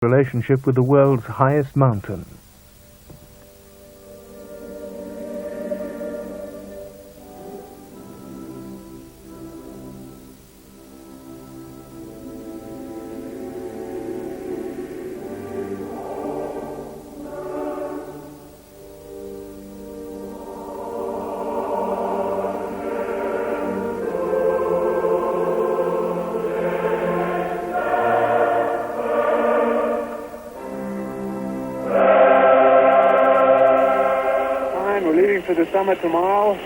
Relationship with the world's highest mountain. To the summit tomorrow.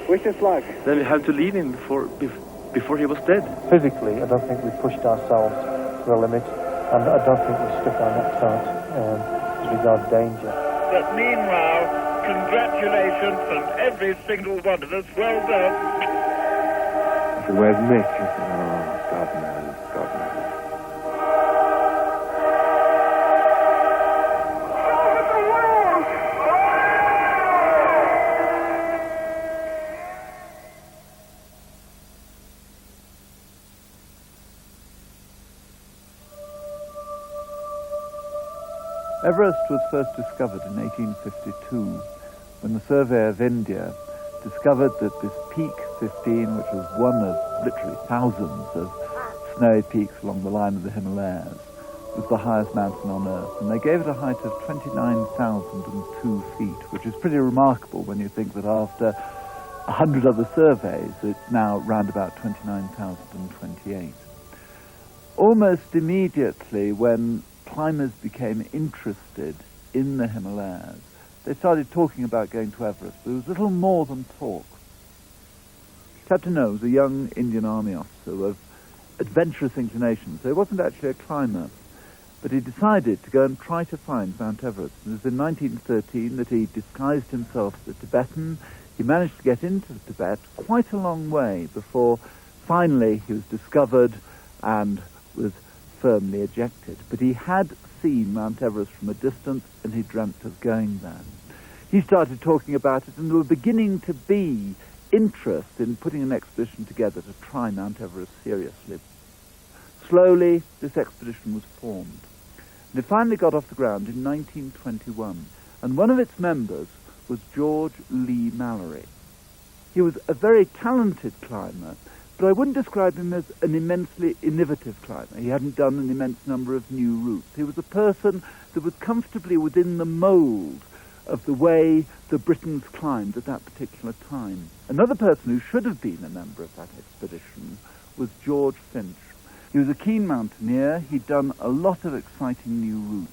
Wish us luck. Then we have to leave him before he was dead. Physically, I don't think we pushed ourselves to the limit, and I don't think we stuck our necks out as regards danger. But meanwhile, congratulations from every single one of us. Well done. I said, "Where's Mick?" He said, "Oh, God knows, God knows." Everest was first discovered in 1852 when the surveyor of India discovered that this peak 15, which was one of literally thousands of snowy peaks along the line of the Himalayas, was the highest mountain on Earth. And they gave it a height of 29,002 feet, which is pretty remarkable when you think that after 100 other surveys, it's now round about 29,028. Almost immediately, when climbers became interested in the Himalayas, they started talking about going to Everest. There was little more than talk. Captain O was a young Indian Army officer of adventurous inclinations, so he wasn't actually a climber, but he decided to go and try to find Mount Everest. And it was in 1913 that he disguised himself as a Tibetan. He managed to get into Tibet quite a long way before finally he was discovered and was firmly ejected. But he had seen Mount Everest from a distance, and he dreamt of going there. He started talking about it, and there were beginning to be interest in putting an expedition together to try Mount Everest seriously. Slowly, this expedition was formed. And it finally got off the ground in 1921, and one of its members was George Lee Mallory. He was a very talented climber, but I wouldn't describe him as an immensely innovative climber. He hadn't done an immense number of new routes. He was a person that was comfortably within the mould of the way the Britons climbed at that particular time. Another person who should have been a member of that expedition was George Finch. He was a keen mountaineer. He'd done a lot of exciting new routes.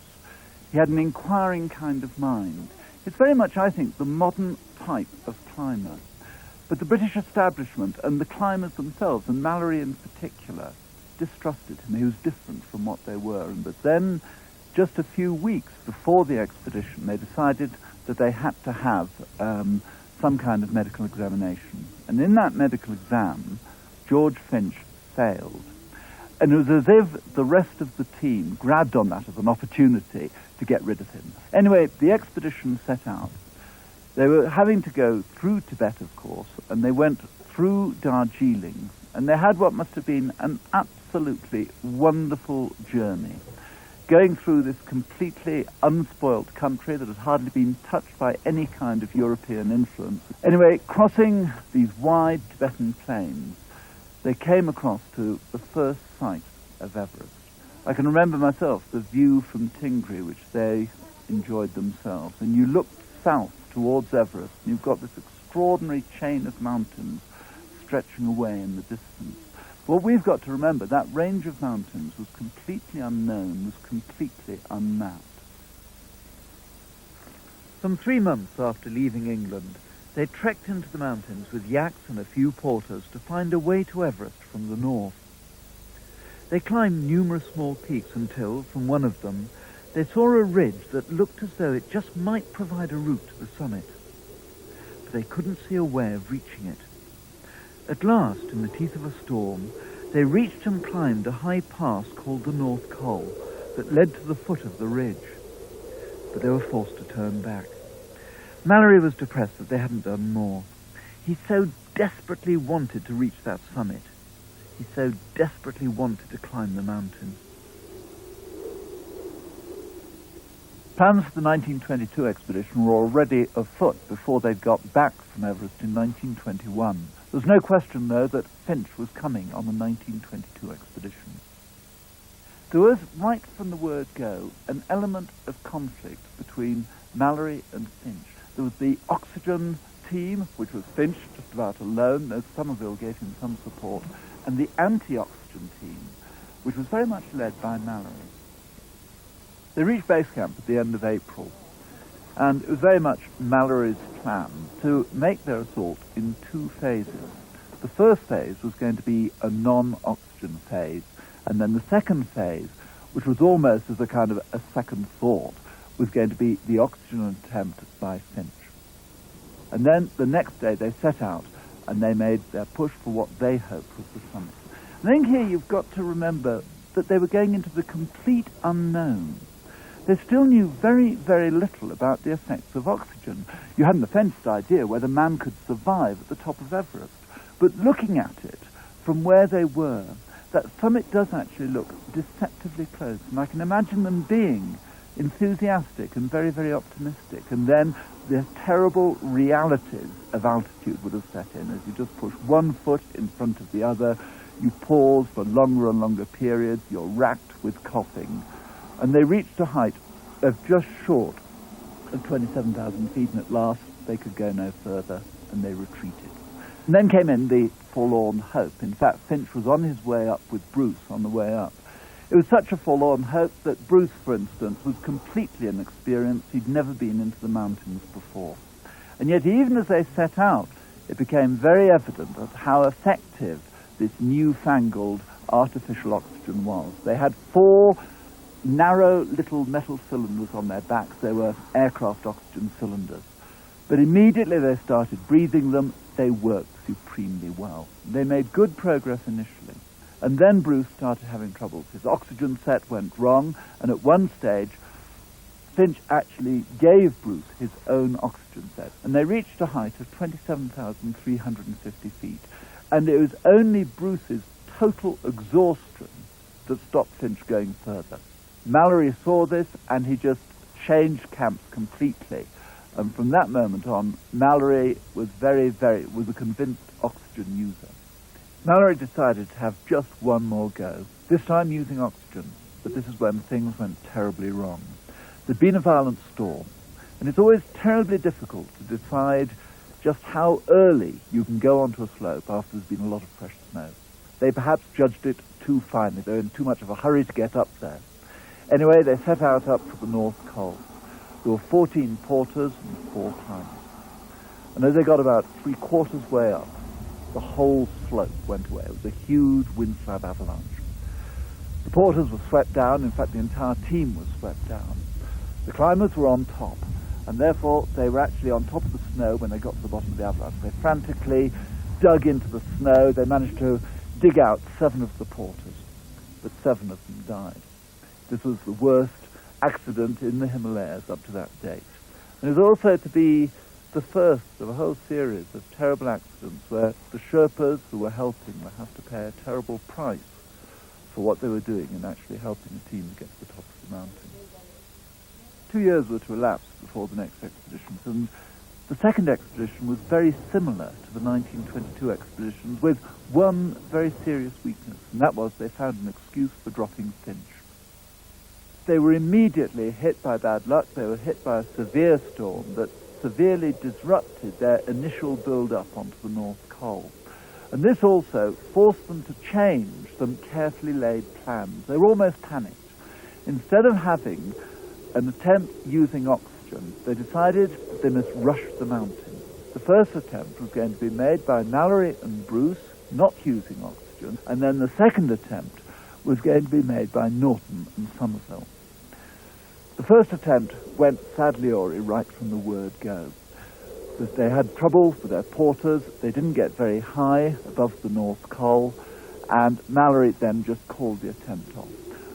He had an inquiring kind of mind. It's very much, I think, the modern type of climber. But the British establishment and the climbers themselves, and Mallory in particular, distrusted him. He was different from what they were. But then, just a few weeks before the expedition, they decided that they had to have some kind of medical examination. And in that medical exam, George Finch failed. And it was as if the rest of the team grabbed on that as an opportunity to get rid of him. Anyway, the expedition set out. They were having to go through Tibet, of course, and they went through Darjeeling, and they had what must have been an absolutely wonderful journey, going through this completely unspoilt country that had hardly been touched by any kind of European influence. Anyway, crossing these wide Tibetan plains, they came across to the first sight of Everest. I can remember myself the view from Tingri, which they enjoyed themselves, and you looked south towards Everest, and you've got this extraordinary chain of mountains stretching away in the distance. What we've got to remember, that range of mountains was completely unknown, was completely unmapped. Some 3 months after leaving England, they trekked into the mountains with yaks and a few porters to find a way to Everest from the north. They climbed numerous small peaks until, from one of them, they saw a ridge that looked as though it just might provide a route to the summit. But they couldn't see a way of reaching it. At last, in the teeth of a storm, they reached and climbed a high pass called the North Col that led to the foot of the ridge. But they were forced to turn back. Mallory was depressed that they hadn't done more. He so desperately wanted to reach that summit. He so desperately wanted to climb the mountain. Plans for the 1922 expedition were already afoot before they'd got back from Everest in 1921. There was no question, though, that Finch was coming on the 1922 expedition. There was, right from the word go, an element of conflict between Mallory and Finch. There was the oxygen team, which was Finch just about alone, though Somerville gave him some support, and the anti-oxygen team, which was very much led by Mallory. They reached base camp at the end of April, and it was very much Mallory's plan to make their assault in two phases. The first phase was going to be a non-oxygen phase, and then the second phase, which was almost as a kind of a second thought, was going to be the oxygen attempt by Finch. And then the next day they set out and they made their push for what they hoped was the summit. And I think here you've got to remember that they were going into the complete unknown. They still knew very, very little about the effects of oxygen. You hadn't the faintest idea whether man could survive at the top of Everest. But looking at it from where they were, that summit does actually look deceptively close. And I can imagine them being enthusiastic and very, very optimistic. And then the terrible realities of altitude would have set in as you just push one foot in front of the other. You pause for longer and longer periods. You're racked with coughing. And they reached a height of just short of 27,000 feet, and at last they could go no further, and they retreated. And then came in the forlorn hope. In fact, Finch was on his way up with Bruce on the way up. It was such a forlorn hope that Bruce, for instance, was completely inexperienced. He'd never been into the mountains before. And yet, even as they set out, it became very evident how effective this newfangled artificial oxygen was. They had 4 narrow little metal cylinders on their backs. They were aircraft oxygen cylinders. But immediately they started breathing them, they worked supremely well. They made good progress initially. And then Bruce started having troubles. His oxygen set went wrong, and at one stage, Finch actually gave Bruce his own oxygen set. And they reached a height of 27,350 feet. And it was only Bruce's total exhaustion that stopped Finch going further. Mallory saw this, and he just changed camps completely. And from that moment on, Mallory was was a convinced oxygen user. Mallory decided to have just one more go, this time using oxygen. But this is when things went terribly wrong. There'd been a violent storm, and it's always terribly difficult to decide just how early you can go onto a slope after there's been a lot of fresh snow. They perhaps judged it too finely. They were in too much of a hurry to get up there. Anyway, they set out up to the North Col. There were 14 porters and 4 climbers. And as they got about 3/4 way up, the whole slope went away. It was a huge windslab avalanche. The porters were swept down. In fact, the entire team was swept down. The climbers were on top, and therefore they were actually on top of the snow when they got to the bottom of the avalanche. They frantically dug into the snow. They managed to dig out 7 of the porters, but 7 of them died. This was the worst accident in the Himalayas up to that date. And it was also to be the first of a whole series of terrible accidents where the Sherpas who were helping would have to pay a terrible price for what they were doing in actually helping the team get to the top of the mountain. 2 years were to elapse before the next expeditions, and the second expedition was very similar to the 1922 expeditions, with one very serious weakness, and that was they found an excuse for dropping Finch. They were immediately hit by bad luck. They were hit by a severe storm that severely disrupted their initial build-up onto the North Col. And this also forced them to change some carefully laid plans. They were almost panicked. Instead of having an attempt using oxygen, they decided that they must rush the mountain. The first attempt was going to be made by Mallory and Bruce, not using oxygen, and then the second attempt was going to be made by Norton and Somerville. The first attempt went sadly awry right from the word go. They had trouble with their porters. They didn't get very high above the North Col, and Mallory then just called the attempt off.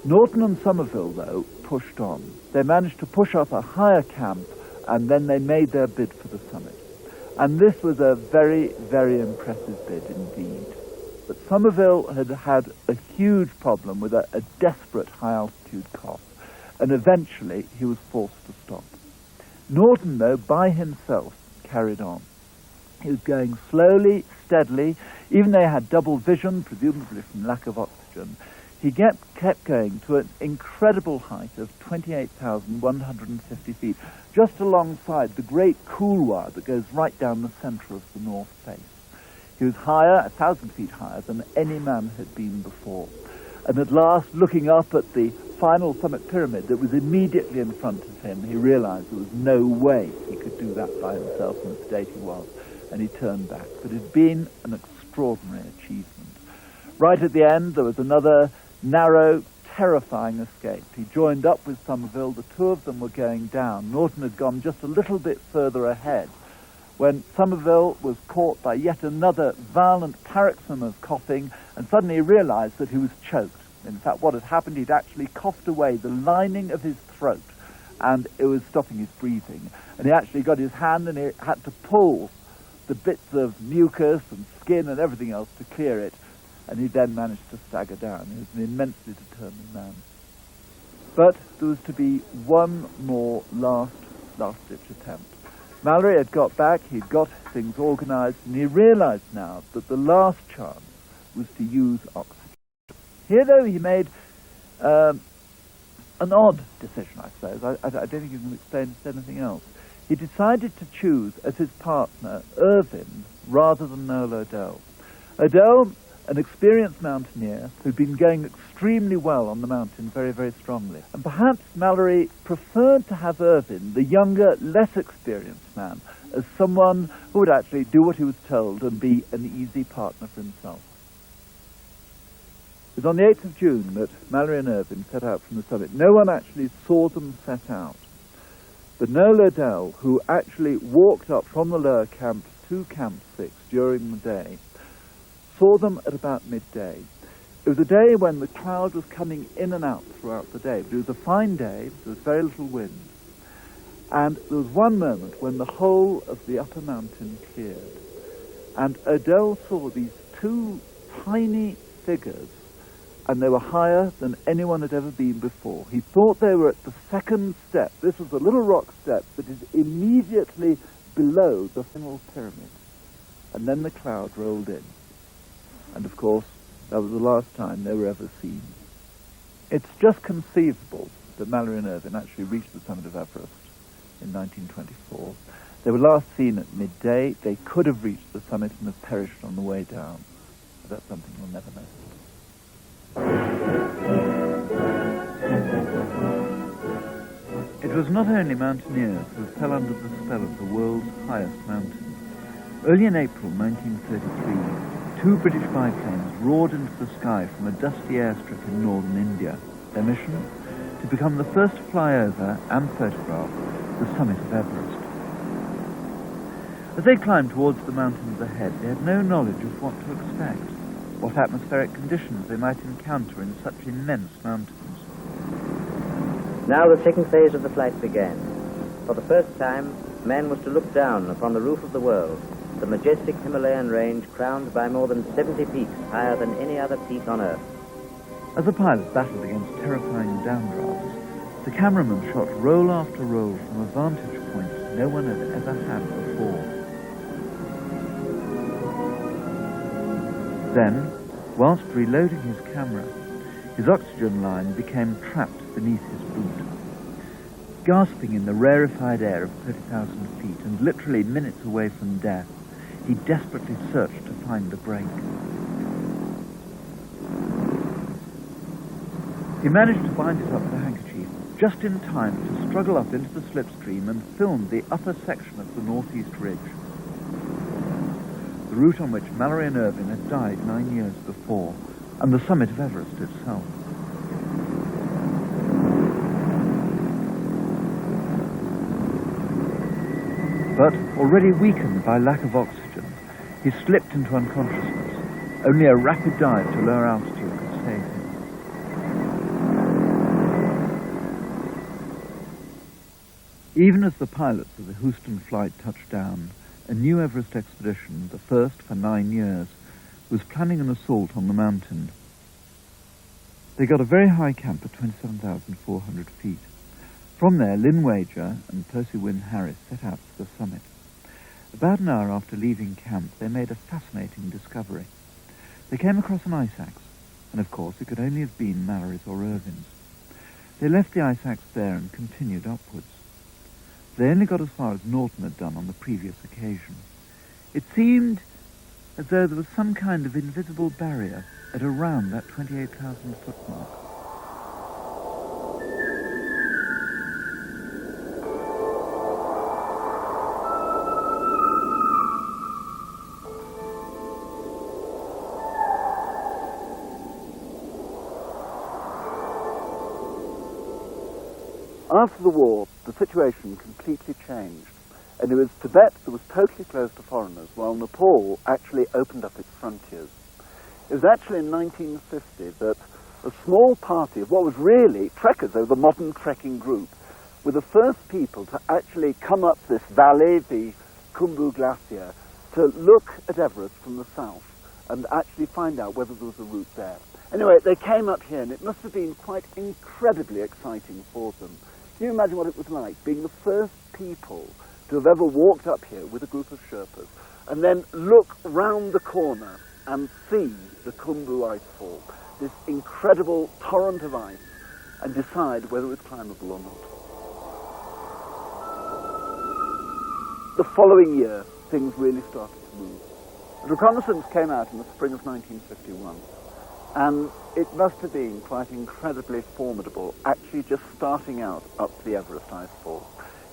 Norton and Somerville, though, pushed on. They managed to push up a higher camp, and then they made their bid for the summit. And this was a very, very impressive bid indeed. But Somerville had had a huge problem with a desperate high-altitude cough. and eventually he was forced to stop. Norton, though, by himself, carried on. He was going slowly, steadily. Even though he had double vision, presumably from lack of oxygen, he kept going to an incredible height of 28,150 feet, just alongside the great couloir that goes right down the centre of the north face. He was higher, 1,000 feet higher, than any man had been before. And at last, looking up at the final summit pyramid that was immediately in front of him, he realized there was no way he could do that by himself in the state he was, and he turned back. But it had been an extraordinary achievement. Right at the end, there was another narrow, terrifying escape. He joined up with Somerville. The two of them were going down. Norton had gone just a little bit further ahead when Somerville was caught by yet another violent paroxysm of coughing, and suddenly he realized that he was choked. In fact, what had happened, he'd actually coughed away the lining of his throat, and it was stopping his breathing. And he actually got his hand and he had to pull the bits of mucus and skin and everything else to clear it, and he then managed to stagger down. He was an immensely determined man. But there was to be one more last-ditch attempt. Mallory had got back, he'd got things organised, and he realised now that the last chance was to use oxygen. Here, though, he made an odd decision, I suppose. I don't think you can explain it as anything else. He decided to choose as his partner Irvine rather than Noel Odell. Odell, an experienced mountaineer who'd been going extremely well on the mountain very, very strongly. And perhaps Mallory preferred to have Irvine, the younger, less experienced man, as someone who would actually do what he was told and be an easy partner for himself. It was on the 8th of June that Mallory and Irvine set out from the summit. No one actually saw them set out. But Noel Odell, who actually walked up from the lower camp to Camp 6 during the day, saw them at about midday. It was a day when the cloud was coming in and out throughout the day. But it was a fine day, there was very little wind. And there was one moment when the whole of the upper mountain cleared. And Odell saw these two tiny figures, and they were higher than anyone had ever been before. He thought they were at the second step. This was a little rock step that is immediately below the final pyramid. And then the cloud rolled in. And of course, that was the last time they were ever seen. It's just conceivable that Mallory and Irvine actually reached the summit of Everest in 1924. They were last seen at midday. They could have reached the summit and have perished on the way down. But that's something we'll never know. It was not only mountaineers who fell under the spell of the world's highest mountain. Early in April 1933, two British biplanes roared into the sky from a dusty airstrip in northern India. Their mission? To become the first to fly over and photograph the summit of Everest. As they climbed towards the mountains ahead, they had no knowledge of what to expect, what atmospheric conditions they might encounter in such immense mountains. Now the second phase of the flight began. For the first time, man was to look down upon the roof of the world, the majestic Himalayan range crowned by more than 70 peaks higher than any other peak on Earth. As the pilots battled against terrifying downdrafts, the cameraman shot roll after roll from a vantage point no one had ever had before. Then, whilst reloading his camera, his oxygen line became trapped beneath his boot. Gasping in the rarefied air of 30,000 feet and literally minutes away from death, he desperately searched to find the break. He managed to bind it up with a handkerchief just in time to struggle up into the slipstream and film the upper section of the northeast ridge, the route on which Mallory and Irvine had died 9 years before, and the summit of Everest itself. But, already weakened by lack of oxygen, he slipped into unconsciousness. Only a rapid dive to lower altitude could save him. Even as the pilots of the Houston flight touched down, a new Everest expedition, the first for 9 years, was planning an assault on the mountain. They got a very high camp at 27,400 feet. From there, Lynn Wager and Percy Wynne Harris set out for the summit. About an hour after leaving camp, they made a fascinating discovery. They came across an ice axe, and of course it could only have been Mallory's or Irvin's. They left the ice axe there and continued upwards. They only got as far as Norton had done on the previous occasion. It seemed as though there was some kind of invisible barrier at around that 28,000 foot mark. After the war, the situation completely changed, and it was Tibet that was totally closed to foreigners, while Nepal actually opened up its frontiers. It was actually in 1950 that a small party of what was really trekkers, they were the modern trekking group, were the first people to actually come up this valley, the Khumbu Glacier, to look at Everest from the south and actually find out whether there was a route there. Anyway, they came up here, and it must have been quite incredibly exciting for them. Can you imagine what it was like, being the first people to have ever walked up here with a group of Sherpas, and then look round the corner and see the Khumbu icefall, this incredible torrent of ice, and decide whether it was climbable or not. The following year, things really started to move. The reconnaissance came out in the spring of 1951. And it must have been quite incredibly formidable, actually just starting out up the Everest icefall.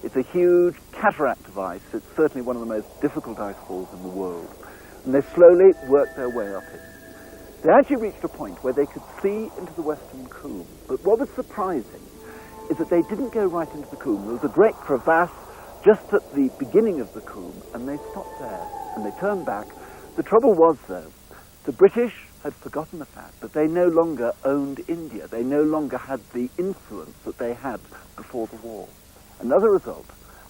It's a huge cataract of ice. It's certainly one of the most difficult icefalls in the world. And they slowly worked their way up it. They actually reached a point where they could see into the western combe. But what was surprising is that they didn't go right into the combe. There was a great crevasse just at the beginning of the combe, and they stopped there, and they turned back. The trouble was, though, the British had forgotten the fact that they no longer owned India. They no longer had the influence that they had before the war. And as a result,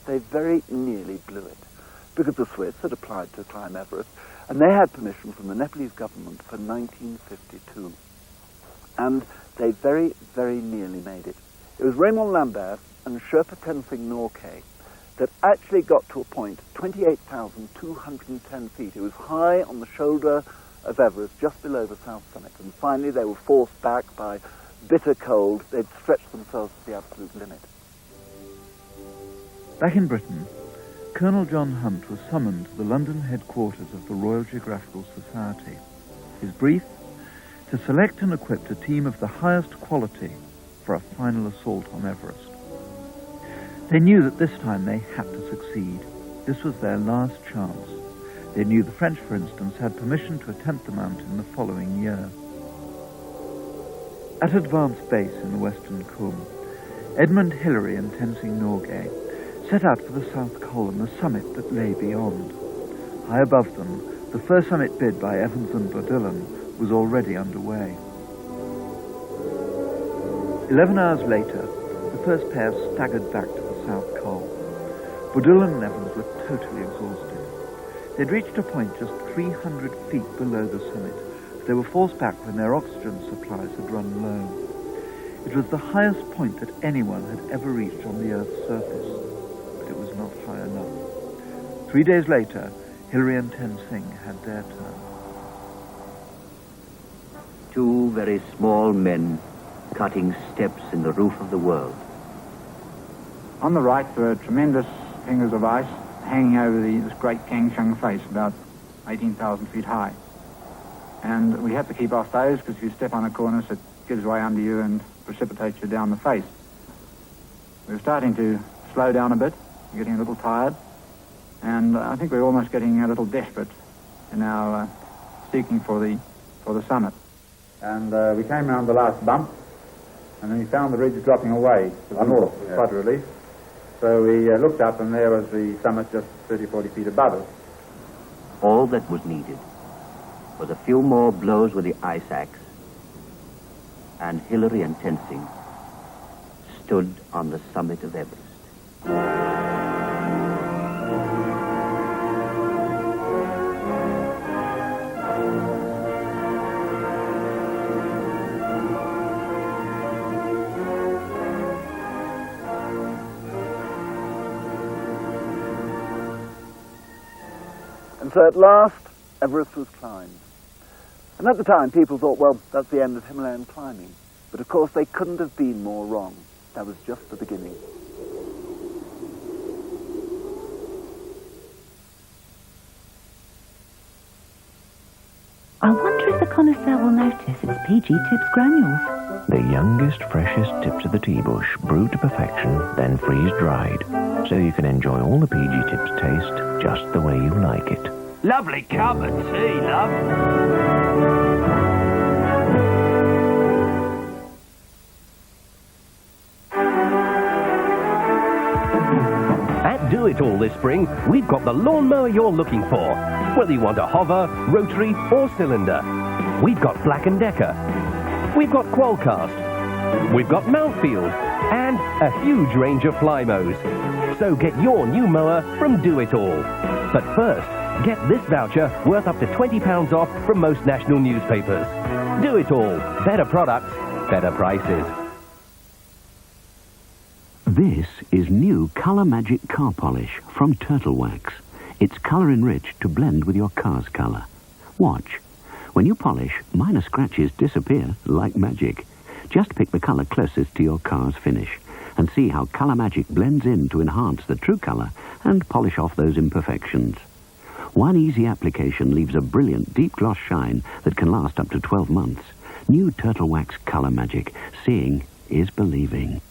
they very nearly blew it, because the Swiss had applied to climb Everest, and they had permission from the Nepalese government for 1952. And they very, very nearly made it. It was Raymond Lambert and Sherpa Tenzing Norgay that actually got to a point, 28,210 feet. It was high on the shoulder of Everest, just below the south summit, and finally they were forced back by bitter cold. They'd stretched themselves to the absolute limit. Back in Britain, Colonel John Hunt was summoned to the London headquarters of the Royal Geographical Society. His brief? To select and equip a team of the highest quality for a final assault on Everest. They knew that this time they had to succeed. This was their last chance. They knew the French, for instance, had permission to attempt the mountain the following year. At Advanced Base in the Western Coombe, Edmund Hillary and Tenzing Norgay set out for the South Col and the summit that lay beyond. High above them, the first summit bid by Evans and Bodillan was already underway. 11 hours later, the first pair staggered back to the South Col. Bodillan and Evans were totally exhausted. They'd reached a point just 300 feet below the summit. They were forced back when their oxygen supplies had run low. It was the highest point that anyone had ever reached on the Earth's surface, but it was not high enough. 3 days later, Hillary and Tenzing had their turn. Two very small men cutting steps in the roof of the world. On the right, there are tremendous fingers of ice hanging over this great Kangshung face, about 18,000 feet high. And we have to keep off those, because if you step on a cornice, it gives way under you and precipitates you down the face. We're starting to slow down a bit, we're getting a little tired, and I think we're almost getting a little desperate in our seeking for the summit. And we came around the last bump, and then we found the ridge dropping away to the north, quite a relief. So we looked up, and there was the summit just 30, 40 feet above us. All that was needed was a few more blows with the ice axe, and Hillary and Tenzing stood on the summit of Everest. so at last, Everest was climbed. And at the time, people thought, well, that's the end of Himalayan climbing. But of course, they couldn't have been more wrong. That was just the beginning. I wonder if the connoisseur will notice it's PG Tips granules. The youngest, freshest tips of the tea bush, brewed to perfection, then freeze-dried, so you can enjoy all the PG Tips taste just the way you like it. Lovely cup of tea, love. Do It All this spring, we've got the lawnmower you're looking for. Whether you want a hover, rotary or cylinder. We've got Black & Decker. We've got Qualcast. We've got Mountfield. And a huge range of Plymos. So get your new mower from Do It All. But first, get this voucher worth up to £20 off from most national newspapers. Do It All. Better products, better prices. This is new Colour Magic car polish from Turtle Wax. It's colour enriched to blend with your car's colour. Watch. When you polish, minor scratches disappear like magic. Just pick the colour closest to your car's finish and see how Colour Magic blends in to enhance the true colour and polish off those imperfections. One easy application leaves a brilliant deep gloss shine that can last up to 12 months. New Turtle Wax Colour Magic. Seeing is believing.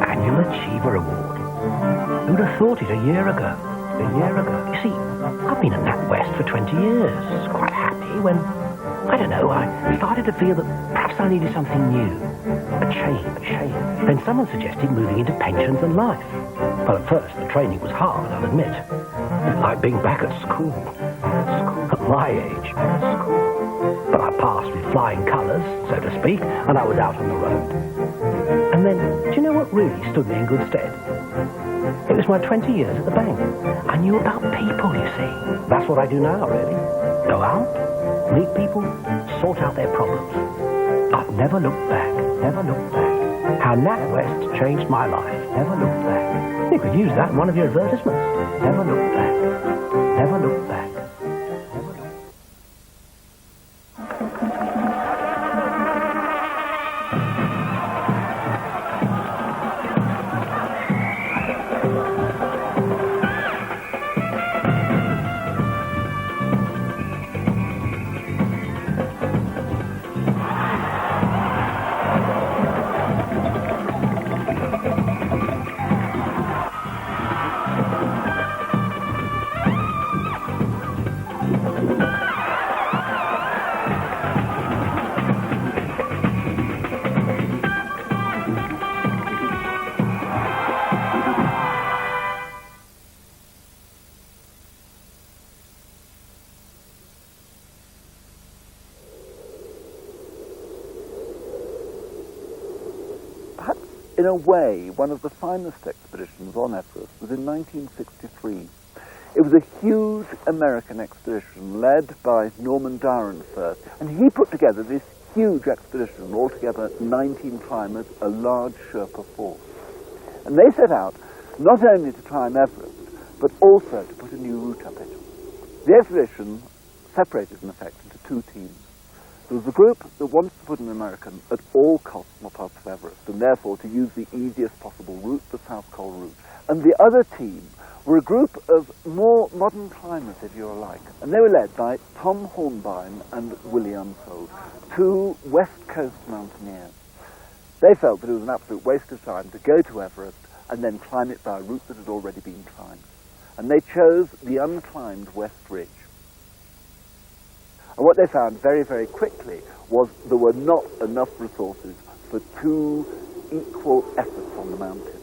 Annual Achiever Award. Who'd have thought it a year ago? You see, I've been at NatWest for 20 years, quite happy when, I don't know, I started to feel that perhaps I needed something new. A change. Then someone suggested moving into pensions and life. Well, at first, the training was hard, I'll admit. Like being back at school. At my age. But I passed with flying colours, so to speak, and I was out on the road. And then, do you know what really stood me in good stead? It was my 20 years at the bank. I knew about people, you see. That's what I do now, really. Go out, meet people, sort out their problems. I've never looked back. How NatWest changed my life. Never looked back. You could use that in one of your advertisements. Never looked back. Never looked back. In a way, one of the finest expeditions on Everest was in 1963. It was a huge American expedition led by Norman Dyer first, and he put together this huge expedition, altogether 19 climbers, a large Sherpa force. And they set out not only to climb Everest, but also to put a new route up it. The expedition separated, in effect, into two teams. There was a group that wanted to put an American at all costs on the top of Everest, and therefore to use the easiest possible route, the South Col route. And the other team were a group of more modern climbers, if you like, and they were led by Tom Hornbein and Willie Unfold, two West Coast mountaineers. They felt that it was an absolute waste of time to go to Everest and then climb it by a route that had already been climbed. And they chose the unclimbed West Ridge. And what they found very, very quickly was there were not enough resources for two equal efforts on the mountain.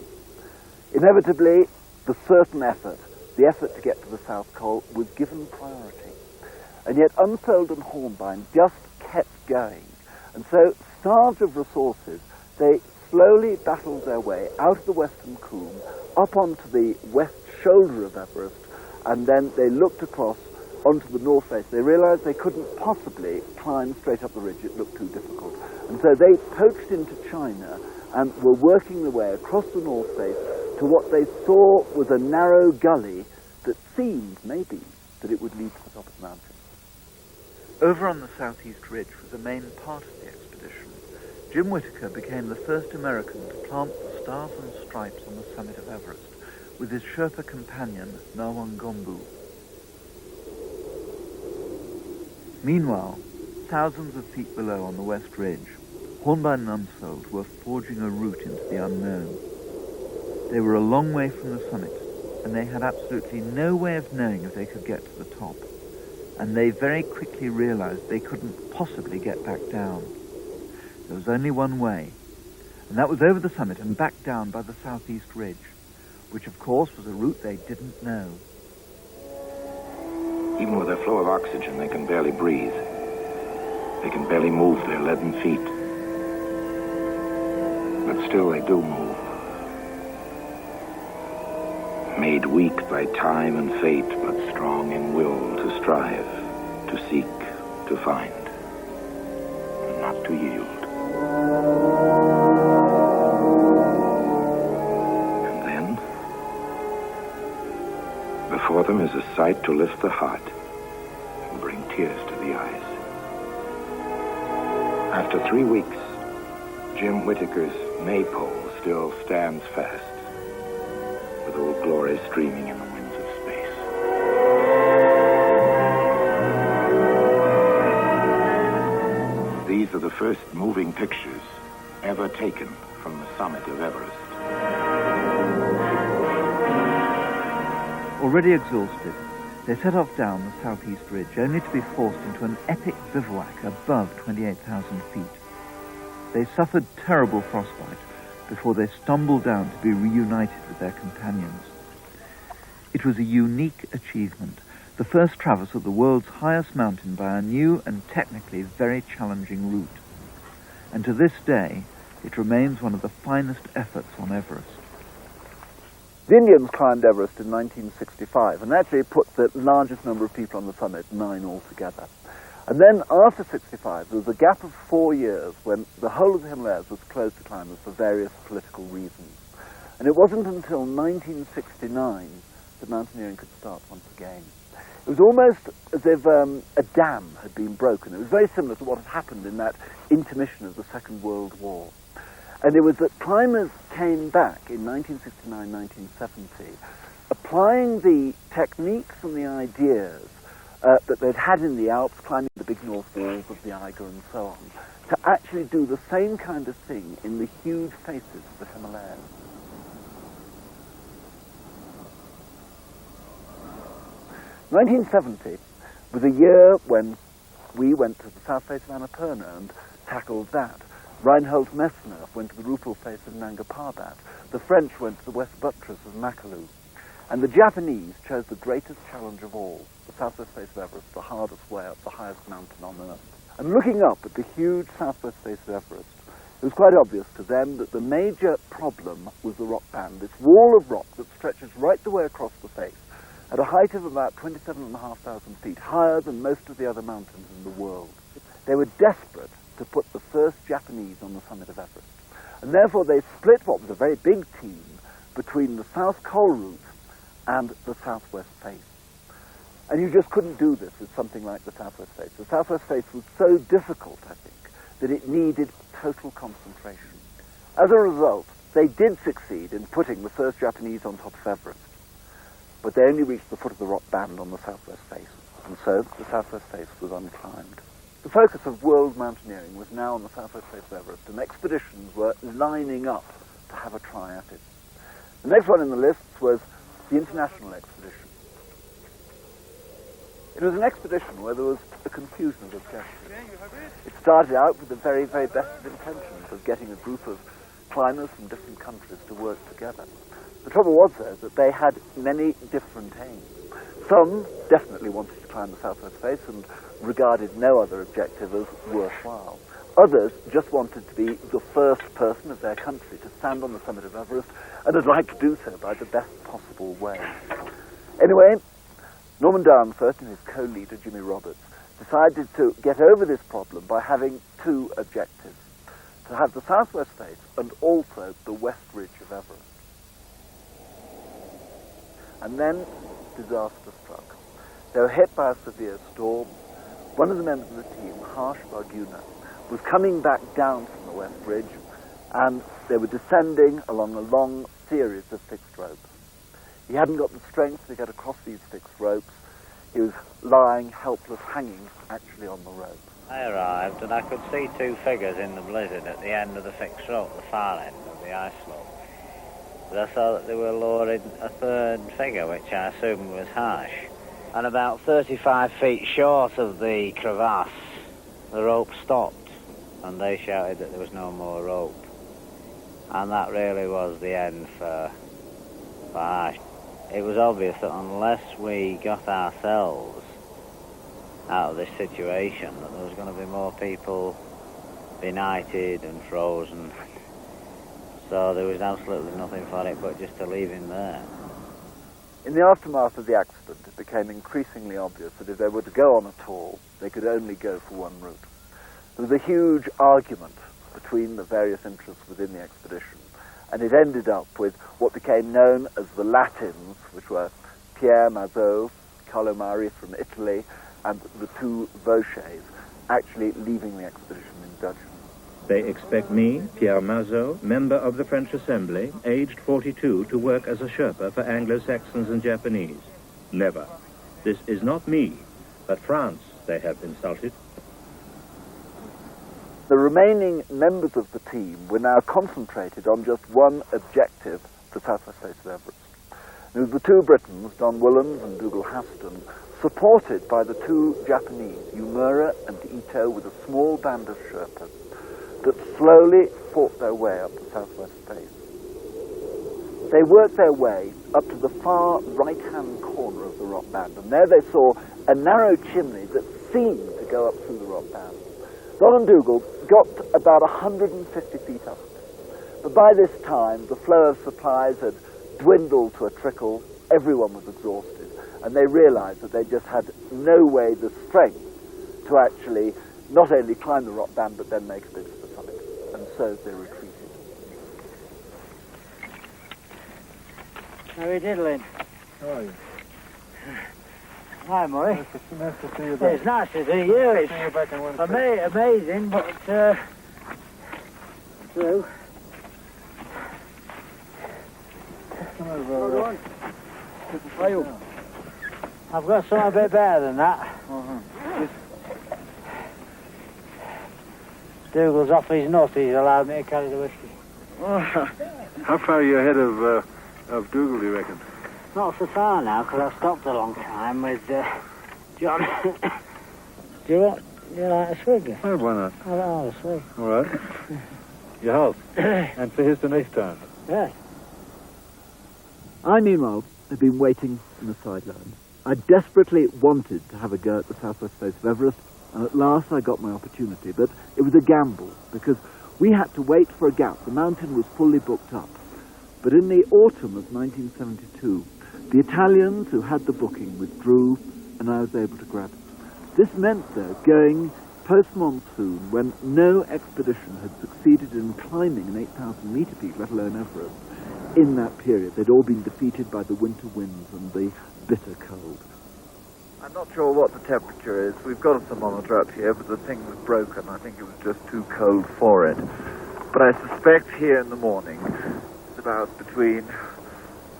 Inevitably, the certain effort, the effort to get to the South Col, was given priority. And yet Unfold and Hornbein just kept going. And so, starved of resources, they slowly battled their way out of the western combe, up onto the west shoulder of Everest, and then they looked across onto the north face. They realized they couldn't possibly climb straight up the ridge. It looked too difficult. And so they poached into China and were working their way across the North Face to what they saw was a narrow gully that seemed, maybe, that it would lead to the top of the mountain. Over on the southeast ridge was the main part of the expedition. Jim Whittaker became the first American to plant the stars and stripes on the summit of Everest with his Sherpa companion, Nawangombu. Meanwhile, thousands of feet below on the west ridge, Hornby and Numsfeld were forging a route into the unknown. They were a long way from the summit, and they had absolutely no way of knowing if they could get to the top. And they very quickly realized they couldn't possibly get back down. There was only one way, and that was over the summit and back down by the southeast ridge, which of course was a route they didn't know. Even with their flow of oxygen, they can barely breathe. They can barely move their leaden feet. But still they do move. Made weak by time and fate, but strong in will to strive, to seek, to find, and not to yield. And then, before them is a sight to lift the heart and bring tears to the eyes. After 3 weeks, Jim Whittaker's maypole still stands fast, with old glory streaming in the winds of space. These are the first moving pictures ever taken from the summit of Everest. Already exhausted, they set off down the southeast ridge, only to be forced into an epic bivouac above 28,000 feet. They suffered terrible frostbite before they stumbled down to be reunited with their companions. It was a unique achievement, the first traverse of the world's highest mountain by a new and technically very challenging route. And to this day, it remains one of the finest efforts on Everest. The Indians climbed Everest in 1965 and actually put the largest number of people on the summit, 9 altogether. And then after 65, there was a gap of 4 years when the whole of the Himalayas was closed to climbers for various political reasons. And it wasn't until 1969 that mountaineering could start once again. It was almost as if a dam had been broken. It was very similar to what had happened in that intermission of the Second World War. And it was that climbers came back in 1969, 1970, applying the techniques and the ideas that they'd had in the Alps, climbing the big north walls of the Eiger and so on, to actually do the same kind of thing in the huge faces of the Himalayas. "1970 was a year when we went to the south face of Annapurna and tackled that. Reinhold Messner went to the Rupal face of Nanga Parbat. The French went to the west buttress of Makalu. And the Japanese chose the greatest challenge of all, the southwest face of Everest, the hardest way up, the highest mountain on Earth. And looking up at the huge southwest face of Everest, it was quite obvious to them that the major problem was the rock band, this wall of rock that stretches right the way across the face, at a height of about 27,500 feet, higher than most of the other mountains in the world. They were desperate to put the first Japanese on the summit of Everest. And therefore they split what was a very big team between the South Col route and the southwest face. And you just couldn't do this with something like the southwest face. The southwest face was so difficult, I think, that it needed total concentration. As a result, they did succeed in putting the first Japanese on top of Everest, but they only reached the foot of the rock band on the southwest face, and so the southwest face was unclimbed. The focus of world mountaineering was now on the southwest face of Everest, and expeditions were lining up to have a try at it. The next one in the list was the International Expedition. It was an expedition where there was a confusion of objectives. It started out with the very, very best of intentions of getting a group of climbers from different countries to work together. The trouble was, though, that they had many different aims. Some definitely wanted to climb the southwest face and regarded no other objective as worthwhile. Others just wanted to be the first person of their country to stand on the summit of Everest and would like to do so by the best possible way. Anyway, Norman Downford and his co-leader, Jimmy Roberts, decided to get over this problem by having two objectives. to have the southwest face and also the west ridge of Everest. And then disaster struck. They were hit by a severe storm. One of the members of the team, Harsh Barguna, was coming back down from the west ridge, and they were descending along a long series of fixed ropes. He hadn't got the strength to get across these fixed ropes. He was lying helpless, hanging actually on the rope. I arrived and I could see two figures in the blizzard at the end of the fixed rope, the far end of the ice slope. But I saw that they were lowering a third figure, which I assumed was Harsh. And about 35 feet short of the crevasse, the rope stopped, and they shouted that there was no more rope. And that really was the end for Harsh. It was obvious that unless we got ourselves out of this situation, that there was going to be more people benighted and frozen. So there was absolutely nothing for it but just to leave him there. In the aftermath of the accident, it became increasingly obvious that if they were to go on at all, they could only go for one route. There was a huge argument between the various interests within the expedition, and it ended up with what became known as the Latins, which were Pierre Mazot, Carlo Mari from Italy, and the two Vauchers, actually leaving the expedition in dudgeon. They expect me, Pierre Mazot, member of the French Assembly, aged 42, to work as a Sherpa for Anglo-Saxons and Japanese. Never. This is not me, but France they have insulted. The remaining members of the team were now concentrated on just one objective, the southwest face of Everest. It was the two Britons, Don Willems and Dougal Haston, supported by the two Japanese, Yumura and Ito, with a small band of Sherpas, that slowly fought their way up the southwest face. They worked their way up to the far right-hand corner of the rock band, and there they saw a narrow chimney that seemed to go up through the rock band. Don and Dougal got about 150 feet up. But by this time, the flow of supplies had dwindled to a trickle. Everyone was exhausted, and they realized that they just had no way the strength to actually not only climb the rock band, but then make it to the summit. And so they retreated. How are you diddling? How are you? Hi, Murray. Nice to see you back. It's nice to see you. It's amazing, but true. Come over. Are you? I've got something a bit better than that. Dougal's off his nut. He's allowed me to carry the whiskey. How far are you ahead of Dougal, do you reckon? Not so far now, because I've stopped a long time with John. Do you like a swig? Oh, why not? I'll have a swig. All right. Your health. And for his the next time. Yeah. I, meanwhile, had been waiting in the sidelines. I desperately wanted to have a go at the southwest face of Everest, and at last I got my opportunity. But it was a gamble, because we had to wait for a gap. The mountain was fully booked up. But in the autumn of 1972, the Italians who had the booking withdrew, and I was able to grab it. This meant, though, going post-monsoon, when no expedition had succeeded in climbing an 8,000-metre peak, let alone Everest, in that period. They'd all been defeated by the winter winds and the bitter cold. I'm not sure what the temperature is. We've got a thermometer up here, but the thing was broken. I think it was just too cold for it. But I suspect here in the morning, it's about between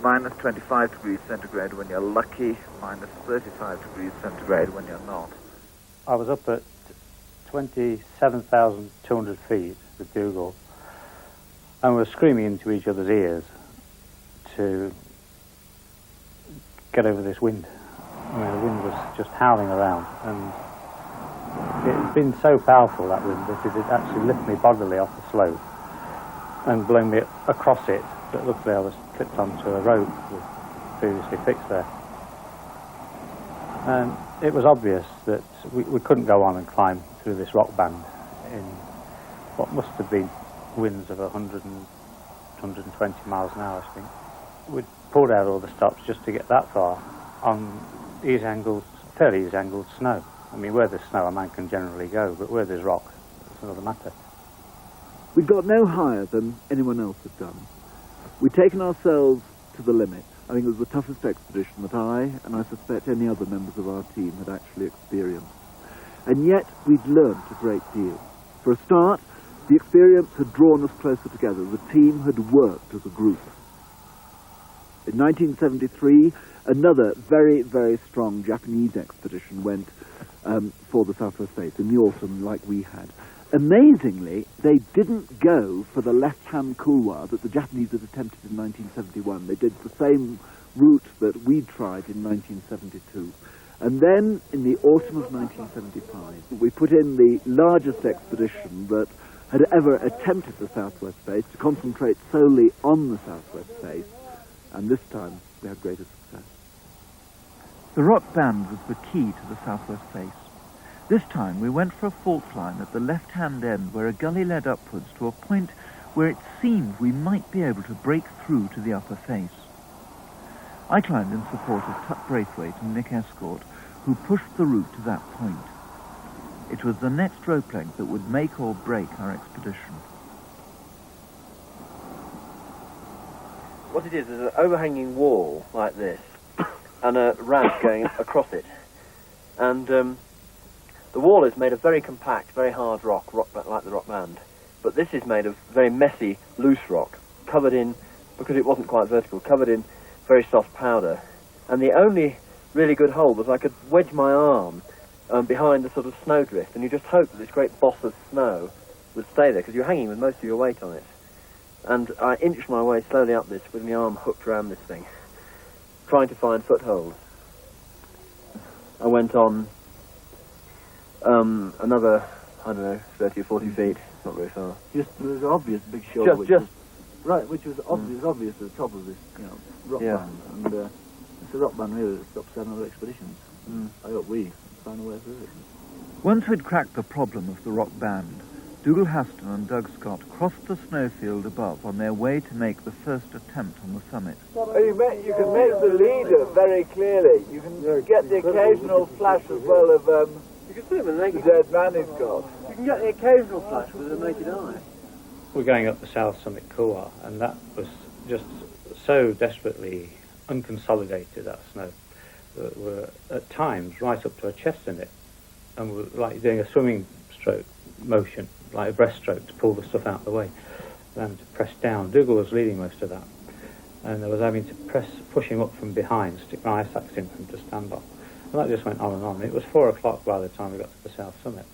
minus 25 degrees centigrade when you're lucky, minus 35 degrees centigrade when you're not. I was up at 27,200 feet with Dougal, and we were screaming into each other's ears to get over this wind. I mean, the wind was just howling around, and it had been so powerful, that wind, that it had actually lifted me bodily off the slope and blown me across it, but luckily I was clipped onto a rope that was previously fixed there. And it was obvious that we couldn't go on and climb through this rock band in what must have been winds of 100 and 120 miles an hour, I think. We'd pulled out all the stops just to get that far on fairly ease-angled snow. I mean, where there's snow, a man can generally go, but where there's rock, it's another matter. We'd got no higher than anyone else had done. We'd taken ourselves to the limit. I think it was the toughest expedition that I, and I suspect any other members of our team, had actually experienced. And yet, we'd learnt a great deal. For a start, the experience had drawn us closer together. The team had worked as a group. In 1973, another very, very strong Japanese expedition went for the Southwest Face in the autumn, like we had. Amazingly, they didn't go for the left-hand couloir that the Japanese had attempted in 1971. They did the same route that we tried in 1972. And then, in the autumn of 1975, we put in the largest expedition that had ever attempted the Southwest Face to concentrate solely on the Southwest Face. And this time, we had greater success. The rock band was the key to the Southwest Face. This time we went for a fault line at the left-hand end where a gully led upwards to a point where it seemed we might be able to break through to the upper face. I climbed in support of Tuck Braithwaite and Nick Escort, who pushed the route to that point. It was the next rope length that would make or break our expedition. What it is an overhanging wall like this and a ramp going across it. And the wall is made of very compact, very hard rock like the rock band. But this is made of very messy, loose rock, covered in, because it wasn't quite vertical, covered in very soft powder. And the only really good hold was I could wedge my arm behind the sort of snowdrift, and you just hope that this great boss of snow would stay there, because you're hanging with most of your weight on it. And I inched my way slowly up this with my arm hooked around this thing, trying to find foothold. I went on another, I don't know, 30 or 40 feet, not very far. Just, there was an obvious big shoulder, which was obvious at the top of this, rock band. And it's a rock band really that stopped 7 other expeditions. I hope we find a way through it. Once we'd cracked the problem of the rock band, Dougal Haston and Doug Scott crossed the snowfield above on their way to make the first attempt on the summit. You can make the leader very clearly. You can get the occasional flash as well of you can see him in the naked dead man he's got. You can get the occasional flash with the naked eye. We're going up the South Summit couloir, and that was just so desperately unconsolidated, that snow, that we're at times right up to our chest in it, and we're like doing a swimming stroke motion, like a breaststroke, to pull the stuff out of the way, and to press down. Dougal was leading most of that, and I was having to push him up from behind, stick my ice axe in for him to stand on. And that just went on and on. It was 4 o'clock by the time we got to the South Summit.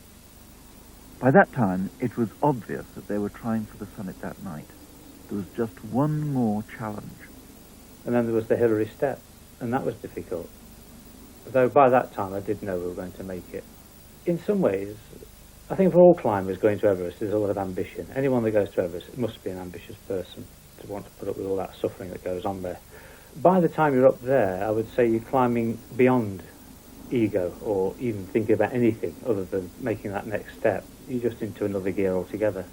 By that time, it was obvious that they were trying for the summit that night. There was just one more challenge. And then there was the Hillary Step, and that was difficult. Though by that time I did know we were going to make it. In some ways, I think for all climbers going to Everest, there's a lot of ambition. Anyone that goes to Everest, it must be an ambitious person to want to put up with all that suffering that goes on there. By the time you're up there, I would say you're climbing beyond ego or even thinking about anything other than making that next step. You're just into another gear altogether.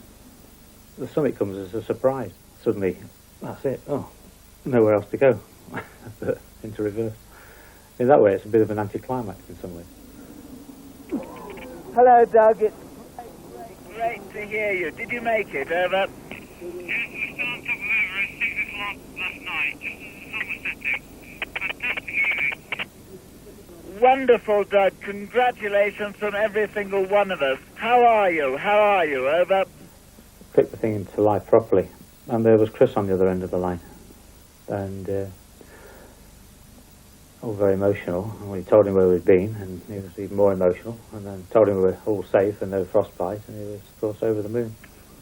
The summit comes as a surprise. Suddenly, that's it. Oh, nowhere else to go. Into reverse. In that way, it's a bit of an anticlimax in some ways. Hello, Doug. It's great to hear you. Did you make it? Over. Yes, we started on top of Everest 6 o'clock last night, just as the sun was setting. Fantastic evening. Wonderful, Doug. Congratulations from every single one of us. How are you? How are you? Over. Picked the thing into life properly. And there was Chris on the other end of the line. And all very emotional. And we told him where we'd been, and he was even more emotional. And then told him we were all safe and no frostbite, and he was, of course, over the moon.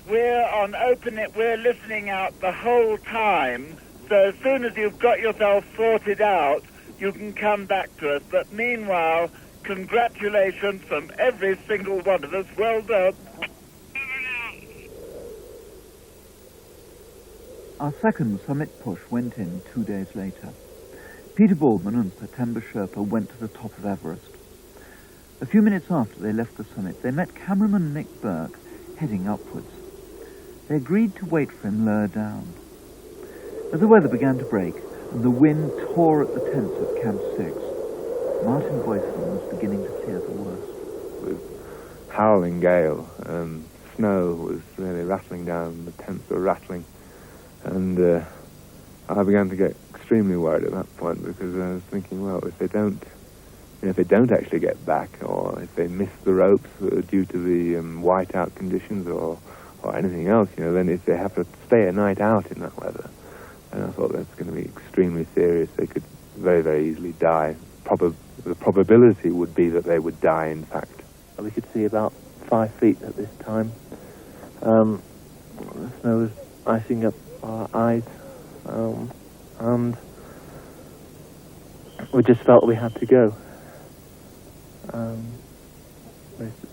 We're on Open It. We're listening out the whole time. So as soon as you've got yourself sorted out, you can come back to us. But meanwhile, congratulations from every single one of us. Well done. Our second summit push went in 2 days later. Peter Baldwin and Sir Temba Sherpa went to the top of Everest. A few minutes after they left the summit, they met cameraman Mick Burke heading upwards. They agreed to wait for him lower down. As the weather began to break and the wind tore at the tents at Camp 6, Martin Boyson was beginning to fear the worst. With howling gale, snow was really rattling down, the tents were rattling, and I began to get extremely worried at that point, because I was thinking, well, if they don't actually get back, or if they miss the ropes due to the whiteout conditions or anything else, then if they have to stay a night out in that weather, and I thought that's going to be extremely serious. They could very, very easily die. The probability would be that they would die, in fact. We could see about 5 feet at this time. The snow was icing up our eyes, and we just felt we had to go.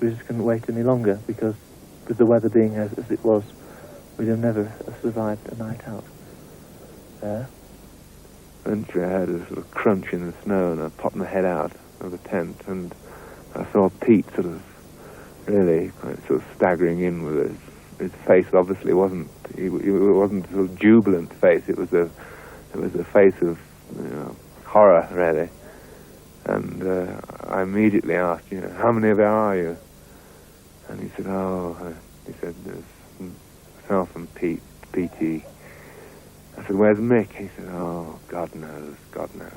We just couldn't wait any longer, because with the weather being as it was, we'd have never survived a night out there. Eventually I heard a sort of crunch in the snow, and I popped my head out of the tent, and I saw Pete sort of really sort of staggering in with his face. Obviously wasn't a sort of jubilant face. It was a face of horror, really. And I immediately asked, how many of you are you? And he said, there's myself and Petey. I said, where's Mick? He said, oh, God knows, God knows.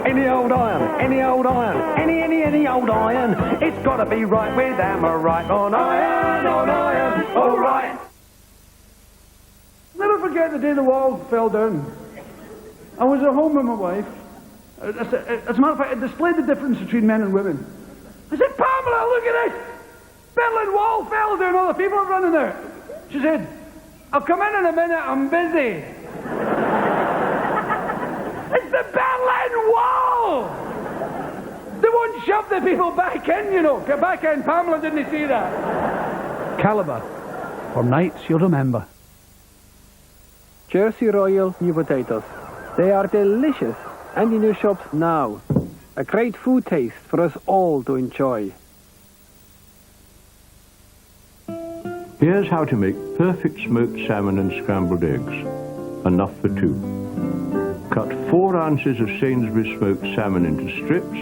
Any old iron, any old iron, any old iron. It's gotta be right with hammer, right on iron, all right. Never forget the day the walls fell down. I was at home with my wife. As a matter of fact, it displayed the difference between men and women. I said, Pamela, look at this! Berlin Wall fell down, all the people are running there. She said, I'll come in a minute, I'm busy. It's the Berlin Wall! They won't shove the people back in, Get back in. Pamela didn't see that. Caliber, for nights you'll remember. Jersey Royal new potatoes. They are delicious, and in your shops now. A great food taste for us all to enjoy. Here's how to make perfect smoked salmon and scrambled eggs. Enough for 2. Cut 4 ounces of Sainsbury's smoked salmon into strips.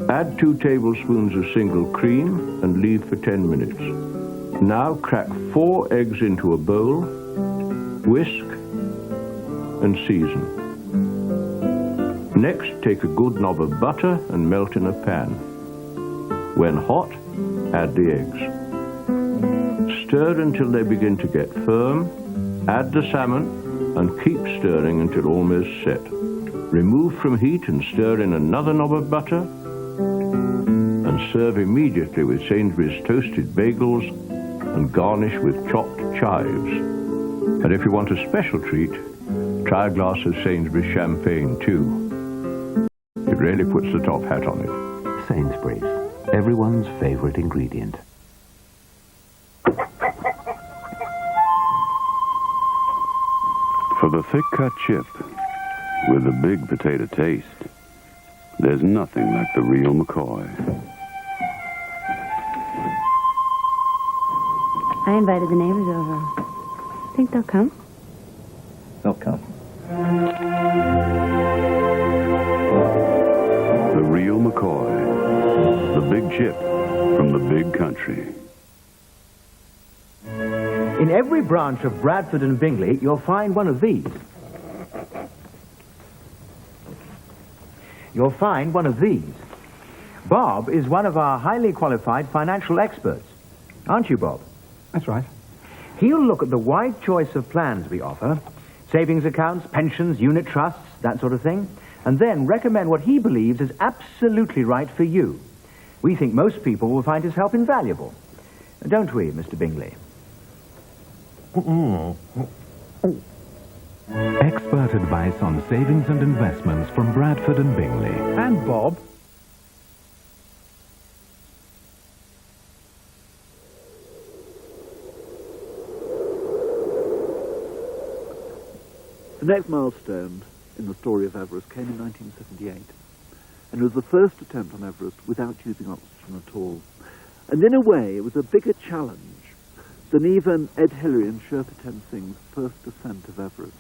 Add 2 tablespoons of single cream and leave for 10 minutes. Now crack 4 eggs into a bowl, whisk and season. Next, take a good knob of butter and melt in a pan. When hot, add the eggs. Stir until they begin to get firm, add the salmon, and keep stirring until almost set. Remove from heat and stir in another knob of butter, and serve immediately with Sainsbury's toasted bagels and garnish with chopped chives. And if you want a special treat, try a glass of Sainsbury's champagne too. It really puts the top hat on it. Sainsbury's, everyone's favourite ingredient. For the thick-cut chip, with the big potato taste, there's nothing like the real McCoy. I invited the neighbors over. Think they'll come? They'll come. The real McCoy. The big chip from the big country. In every branch of Bradford and Bingley, you'll find one of these. You'll find one of these. Bob is one of our highly qualified financial experts. Aren't you, Bob? That's right. He'll look at the wide choice of plans we offer, savings accounts, pensions, unit trusts, that sort of thing, and then recommend what he believes is absolutely right for you. We think most people will find his help invaluable. Don't we, Mr. Bingley? Expert advice on savings and investments from Bradford and Bingley. And Bob. The next milestone in the story of Everest came in 1978, and it was the first attempt on Everest without using oxygen at all. And in a way, it was a bigger challenge than even Ed Hillary and Sherpa Tensingh's first ascent of Everest.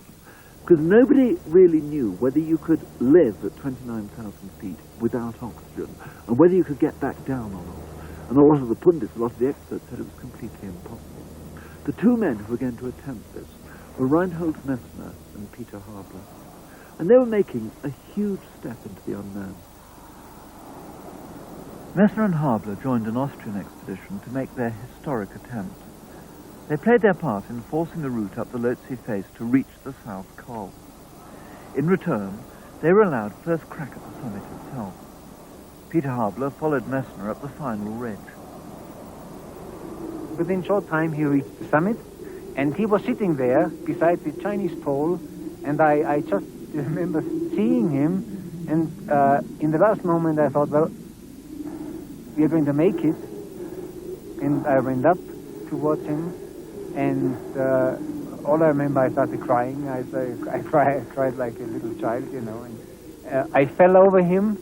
Because nobody really knew whether you could live at 29,000 feet without oxygen, and whether you could get back down or not. And a lot of the pundits, a lot of the experts said it was completely impossible. The two men who were going to attempt this were Reinhold Messner and Peter Habler. And they were making a huge step into the unknown. Messner and Habler joined an Austrian expedition to make their historic attempt. They played their part in forcing a route up the Lhotse face to reach the South Col. In return, they were allowed first crack at the summit itself. Peter Habler followed Messner up the final ridge. Within short time he reached the summit, and he was sitting there beside the Chinese pole, and I just remember seeing him, and in the last moment I thought, well, we are going to make it, and I went up towards him, and all I remember, I started crying. I cried like a little child, you know, and I fell over him.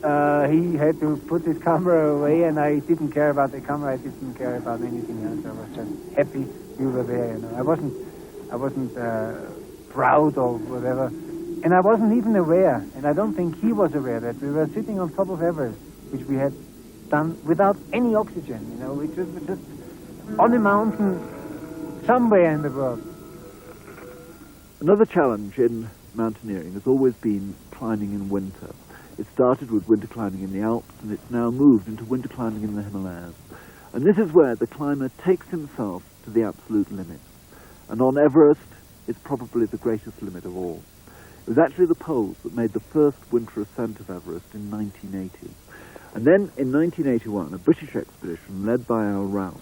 He had to put his camera away, and I didn't care about the camera. I didn't care about anything else. I was just happy we were there, you know. I wasn't proud or whatever, and I wasn't even aware, and I don't think he was aware that we were sitting on top of Everest, which we had done without any oxygen, you know, which was just on a mountain somewhere in the world. Another challenge in mountaineering has always been climbing in winter. It started with winter climbing in the Alps, and it's now moved into winter climbing in the Himalayas. And this is where the climber takes himself to the absolute limit. And on Everest, it's probably the greatest limit of all. It was actually the poles that made the first winter ascent of Everest in 1980. And then in 1981, a British expedition led by Al Rouse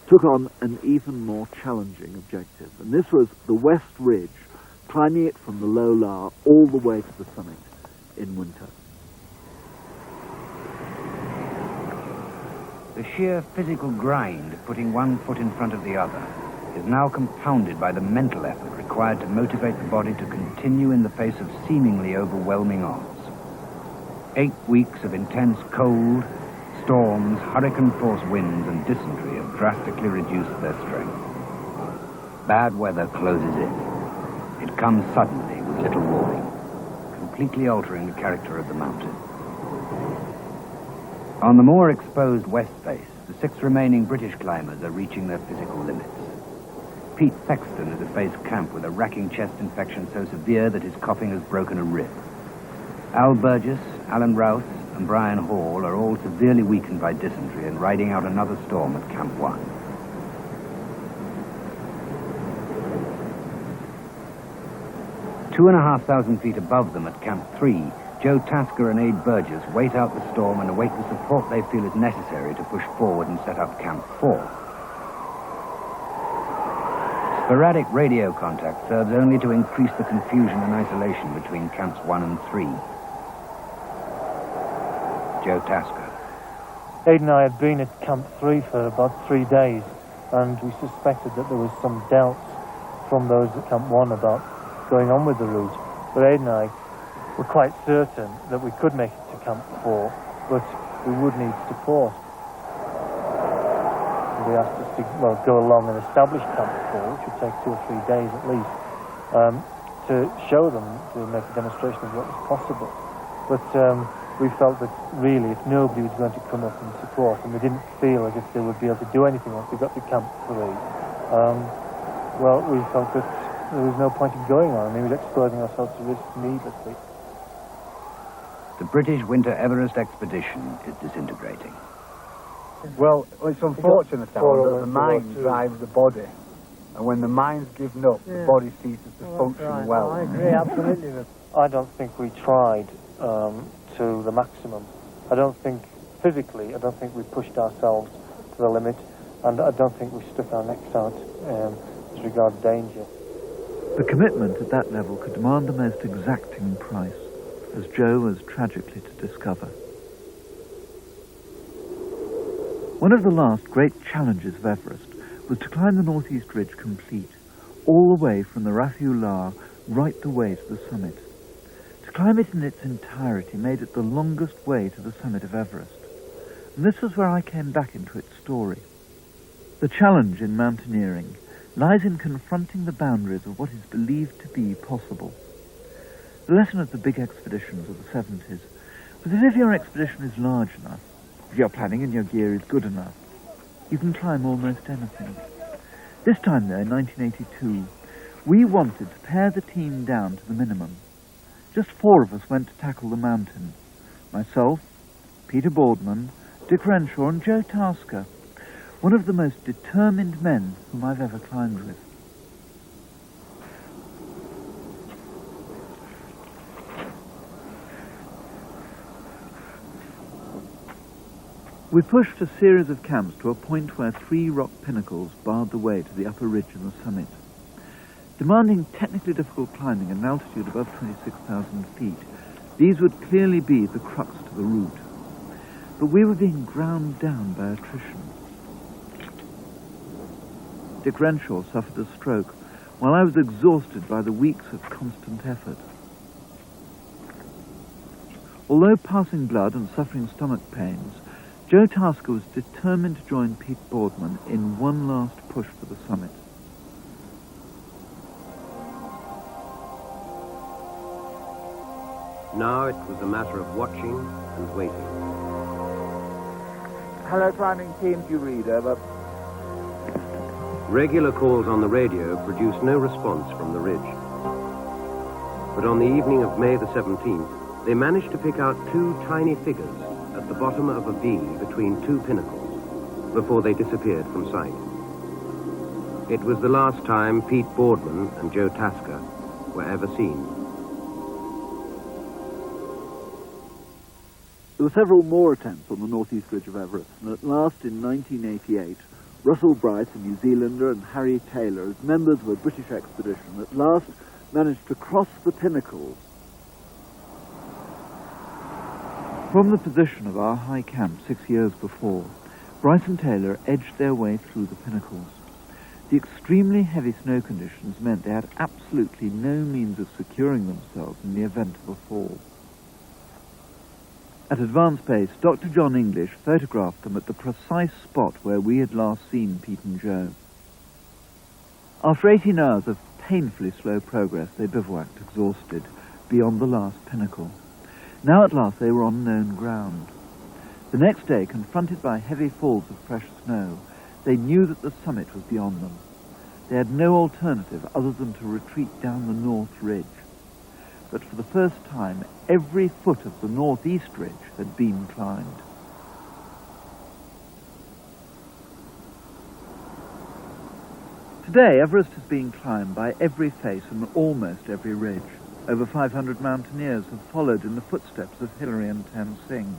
took on an even more challenging objective. And this was the West Ridge, climbing it from the low La all the way to the summit in winter. The sheer physical grind of putting one foot in front of the other is now compounded by the mental effort required to motivate the body to continue in the face of seemingly overwhelming odds. 8 weeks of intense cold, storms, hurricane-force winds, and dysentery have drastically reduced their strength. Bad weather closes in. It comes suddenly with little warning, completely altering the character of the mountain. On the more exposed west face, the 6 remaining British climbers are reaching their physical limits. Pete Sexton is at base camp with a racking chest infection so severe that his coughing has broken a rib. Al Burgess, Alan Rouse, and Brian Hall are all severely weakened by dysentery and riding out another storm at Camp 1. Two and a half thousand feet above them at Camp 3, Joe Tasker and Abe Burgess wait out the storm and await the support they feel is necessary to push forward and set up Camp 4. Sporadic radio contact serves only to increase the confusion and isolation between Camps 1 and 3. Joe Tasker. Abe and I had been at Camp 3 for about 3 days, and we suspected that there was some doubts from those at Camp 1 about going on with the route. But Abe and I were quite certain that we could make it to Camp 4, but we would need support. And they asked us to, well, go along and establish Camp 4, which would take 2 or 3 days at least, to show them, to make a demonstration of what was possible. But we felt that really, if nobody was going to come up and support, and we didn't feel as if they would be able to do anything once we got to Camp 3, well, we felt that there was no point in going on. I mean, we were exposing ourselves to risks needlessly. The British Winter Everest expedition is disintegrating. Well, it's unfortunate that the mind drives the body. And when the mind's given up, the body ceases to function well. I agree, absolutely. I don't think we tried to the maximum. I don't think, physically, I don't think we pushed ourselves to the limit, and I don't think we stuck our necks out as regards danger. The commitment at that level could demand the most exacting price, as Joe was tragically to discover. One of the last great challenges of Everest was to climb the northeast ridge complete, all the way from the Rafiu La right the way to the summit. To climb it in its entirety made it the longest way to the summit of Everest. And this was where I came back into its story. The challenge in mountaineering lies in confronting the boundaries of what is believed to be possible. The lesson of the big expeditions of the 70s was that if your expedition is large enough, if your planning and your gear is good enough, you can climb almost anything. This time, though, in 1982, we wanted to pare the team down to the minimum. Just 4 of us went to tackle the mountain. Myself, Peter Boardman, Dick Renshaw and Joe Tasker, one of the most determined men whom I've ever climbed with. We pushed a series of camps to a point where 3 rock pinnacles barred the way to the upper ridge and the summit. Demanding technically difficult climbing at an altitude above 26,000 feet, these would clearly be the crux to the route. But we were being ground down by attrition. Dick Renshaw suffered a stroke, while I was exhausted by the weeks of constant effort. Although passing blood and suffering stomach pains, Joe Tasker was determined to join Pete Boardman in one last push for the summit. Now it was a matter of watching and waiting. Hello, climbing team, do you read? Over. Regular calls on the radio produced no response from the ridge. But on the evening of May the 17th, they managed to pick out 2 tiny figures at the bottom of a V between 2 pinnacles before they disappeared from sight. It was the last time Pete Boardman and Joe Tasker were ever seen. There were several more attempts on the northeast ridge of Everest, and at last in 1988, Russell Bright, a New Zealander, and Harry Taylor, as members of a British expedition, at last managed to cross the pinnacles. From the position of our high camp 6 years before, Bright and Taylor edged their way through the pinnacles. The extremely heavy snow conditions meant they had absolutely no means of securing themselves in the event of a fall. At advance pace, Dr. John English photographed them at the precise spot where we had last seen Pete and Joe. After 18 hours of painfully slow progress, they bivouacked exhausted beyond the last pinnacle. Now at last they were on known ground. The next day, confronted by heavy falls of fresh snow, they knew that the summit was beyond them. They had no alternative other than to retreat down the north ridge. But for the first time, every foot of the northeast ridge had been climbed. Today, Everest is being climbed by every face and almost every ridge. Over 500 mountaineers have followed in the footsteps of Hillary and Tam Singh.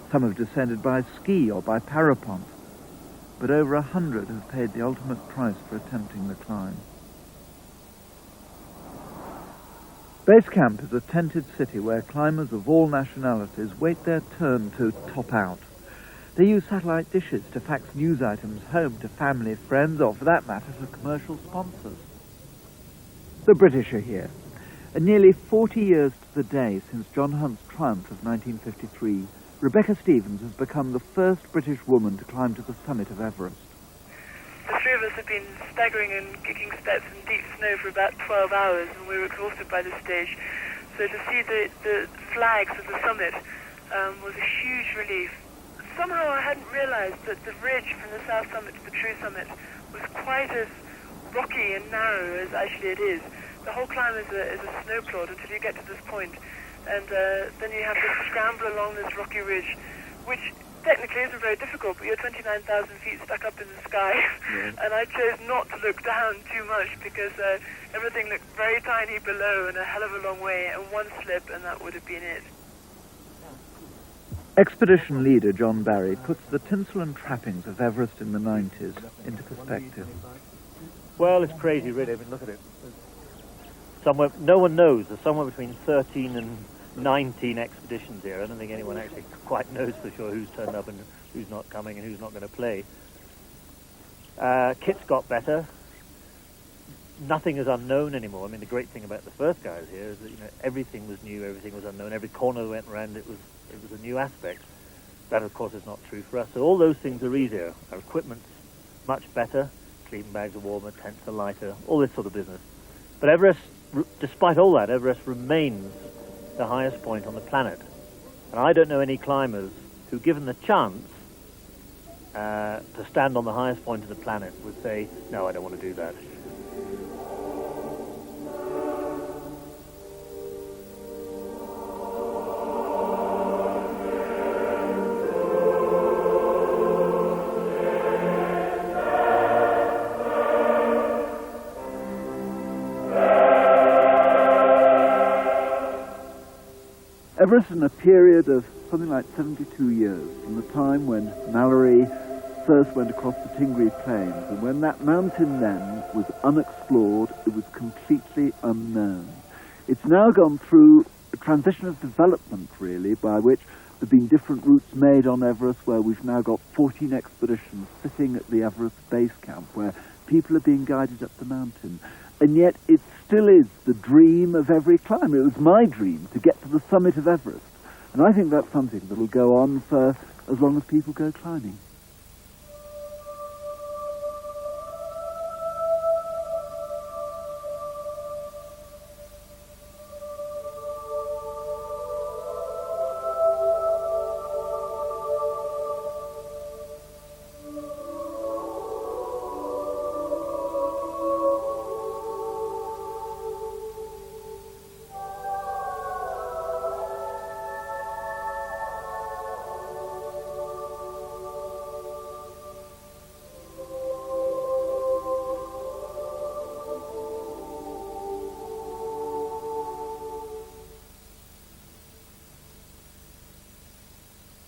Some have descended by ski or by parapente, but over 100 have paid the ultimate price for attempting the climb. Base camp is a tented city where climbers of all nationalities wait their turn to top out. They use satellite dishes to fax news items home to family, friends, or for that matter to commercial sponsors. The British are here. And nearly 40 years to the day since John Hunt's triumph of 1953, Rebecca Stevens has become the first British woman to climb to the summit of Everest. The 3 of us have been staggering and kicking steps in deep snow for about 12 hours, and we were exhausted by this stage. So to see the flags of the summit was a huge relief. Somehow I hadn't realized that the ridge from the south summit to the true summit was quite as rocky and narrow as actually it is. The whole climb is a snowplod until you get to this point, and then you have to scramble along this rocky ridge, which technically isn't very difficult, but you're 29,000 feet stuck up in the sky, and I chose not to look down too much because everything looked very tiny below and a hell of a long way, and one slip and that would have been it. Expedition leader John Barry puts the tinsel and trappings of Everest in the 90s into perspective. Well, it's crazy, really. I mean, look at it. Somewhere, no one knows. There's somewhere between 13 and 19 expeditions here. I don't think anyone actually quite knows for sure who's turned up and who's not coming and who's not going to play. Kit's got better. Nothing is unknown anymore. I mean, the great thing about the first guys here is that, you know, everything was new, everything was unknown. Every corner we went around, it was a new aspect. That, of course, is not true for us. So all those things are easier. Our equipment's much better. Sleeping bags are warmer, tents are lighter, all this sort of business. But Everest, despite all that, Everest remains the highest point on the planet. And I don't know any climbers who, given the chance to stand on the highest point of the planet, would say, no, I don't want to do that. Everest in a period of something like 72 years, from the time when Mallory first went across the Tingri Plains, and when that mountain then was unexplored, it was completely unknown. It's now gone through a transition of development, really, by which there have been different routes made on Everest, where we've now got 14 expeditions sitting at the Everest base camp, where people are being guided up the mountain. And yet it still is the dream of every climber. It was my dream to get to the summit of Everest. And I think that's something that will go on for as long as people go climbing.